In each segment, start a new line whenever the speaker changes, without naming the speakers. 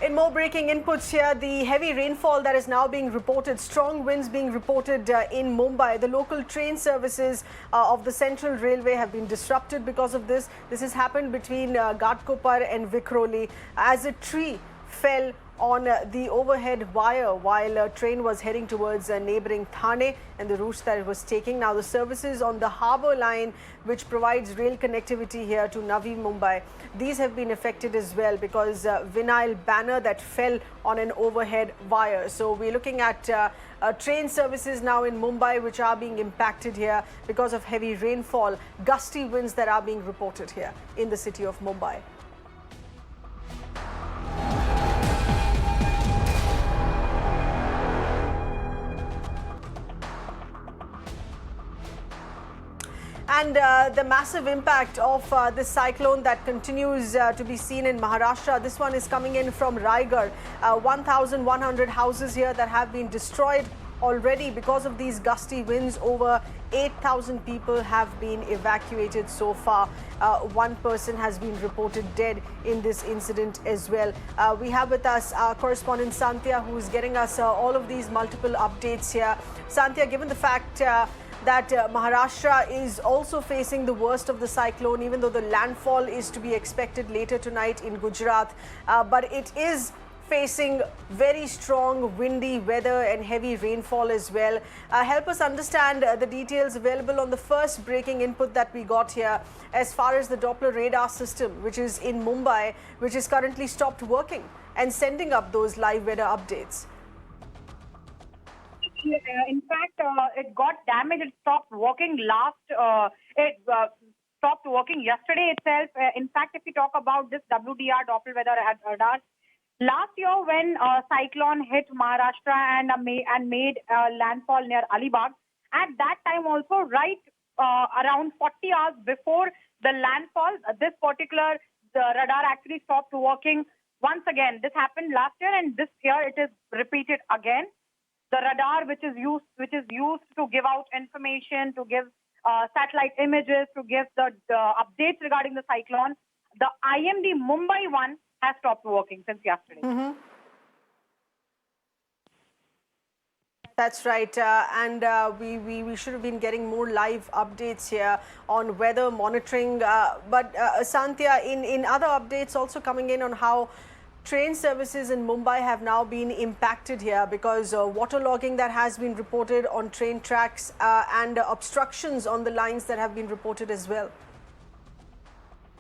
In more breaking inputs here, the heavy rainfall that is now being reported, strong winds being reported in Mumbai. The local train services of the Central Railway have been disrupted because of this. This has happened between Ghatkopar and Vikhroli as a tree fell on the overhead wire while a train was heading towards neighbouring Thane and the routes that it was taking. Now the services on the harbour line, which provides rail connectivity here to Navi Mumbai, these have been affected as well because vinyl banner that fell on an overhead wire. So we're looking at train services now in Mumbai which are being impacted here because of heavy rainfall, gusty winds that are being reported here in the city of Mumbai. And the massive impact of this cyclone that continues to be seen in Maharashtra. This one is coming in from Raigad. 1,100 houses here that have been destroyed already because of these gusty winds. Over 8,000 people have been evacuated so far. One person has been reported dead in this incident as well. We have with us our correspondent Sandhya, who is getting us all of these multiple updates here. Sandhya, given the fact that Maharashtra is also facing the worst of the cyclone, even though the landfall is to be expected later tonight in Gujarat, but it is facing very strong windy weather and heavy rainfall as well. Help us understand the details available on the first breaking input that we got here as far as the Doppler Radar system, which is in Mumbai, which is currently stopped working and sending up those live weather updates.
In fact, it got damaged. It stopped working stopped working yesterday itself. In fact, if we talk about this WDR, Doppler Radar, last year when cyclone hit Maharashtra and made landfall near Alibag, at that time also, right around 40 hours before the landfall, this particular radar actually stopped working once again. This happened last year, and this year it is repeated again. The radar, which is used to give out information, to give satellite images, to give the updates regarding the cyclone, the IMD Mumbai one has stopped working since yesterday.
That's right, and we should have been getting more live updates here on weather monitoring. But Sandhya, in other updates also coming in on how train services in Mumbai have now been impacted here because waterlogging that has been reported on train tracks and obstructions on the lines that have been reported as well.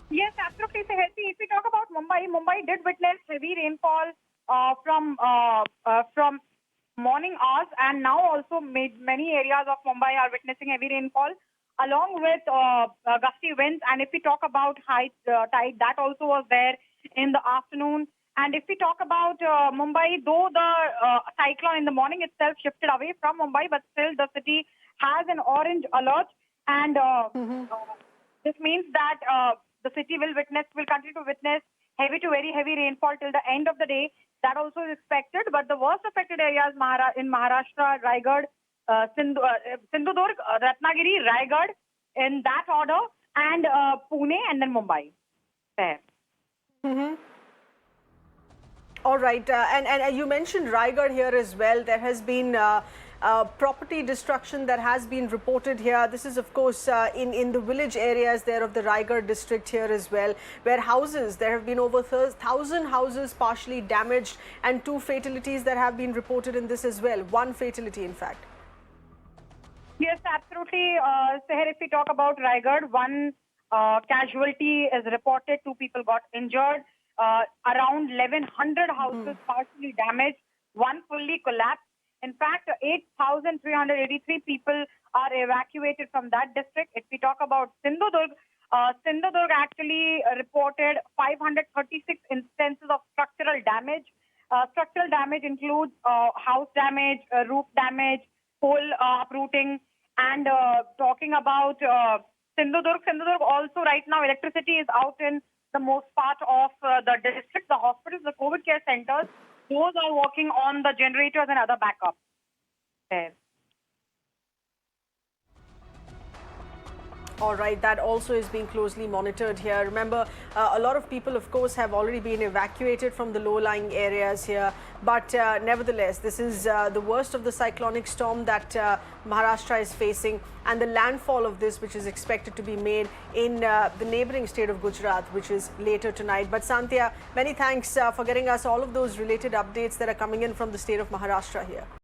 Yes, absolutely. So, if we talk about Mumbai did witness heavy rainfall from morning hours, and now also many areas of Mumbai are witnessing heavy rainfall along with gusty winds. And if we talk about high tide, that also was there in the afternoon. And if we talk about Mumbai, though the cyclone in the morning itself shifted away from Mumbai, but still the city has an orange alert. And this means that the city will continue to witness heavy to very heavy rainfall till the end of the day. That also is expected. But the worst affected areas in Maharashtra, Raigad, SINDHUDURG, Ratnagiri, Raigad, in that order, and Pune, and then Mumbai. There.
All right, and you mentioned Raigad here as well. There has been property destruction that has been reported here. This is, of course, in the village areas there of the Raigad district here as well, where there have been over 1,000 houses partially damaged and 2 fatalities that have been reported in this as well. 1 fatality, in fact.
Yes, absolutely. Seher, if we talk about Raigad, 1 casualty is reported. 2 people got injured. Around 1,100 houses partially damaged, 1 fully collapsed. In fact, 8,383 people are evacuated from that district. If we talk about SINDHUDURG, SINDHUDURG actually reported 536 instances of structural damage. Structural damage includes house damage, roof damage, pole uprooting. And talking about SINDHUDURG also right now electricity is out in the most part of the district. The hospitals, the COVID care centers, those are working on the generators and other backups there.
All right, that also is being closely monitored here. Remember, a lot of people, of course, have already been evacuated from the low-lying areas here. But nevertheless, this is the worst of the cyclonic storm that Maharashtra is facing, and the landfall of this, which is expected to be made in the neighboring state of Gujarat, which is later tonight. But Sandhya, many thanks for getting us all of those related updates that are coming in from the state of Maharashtra here.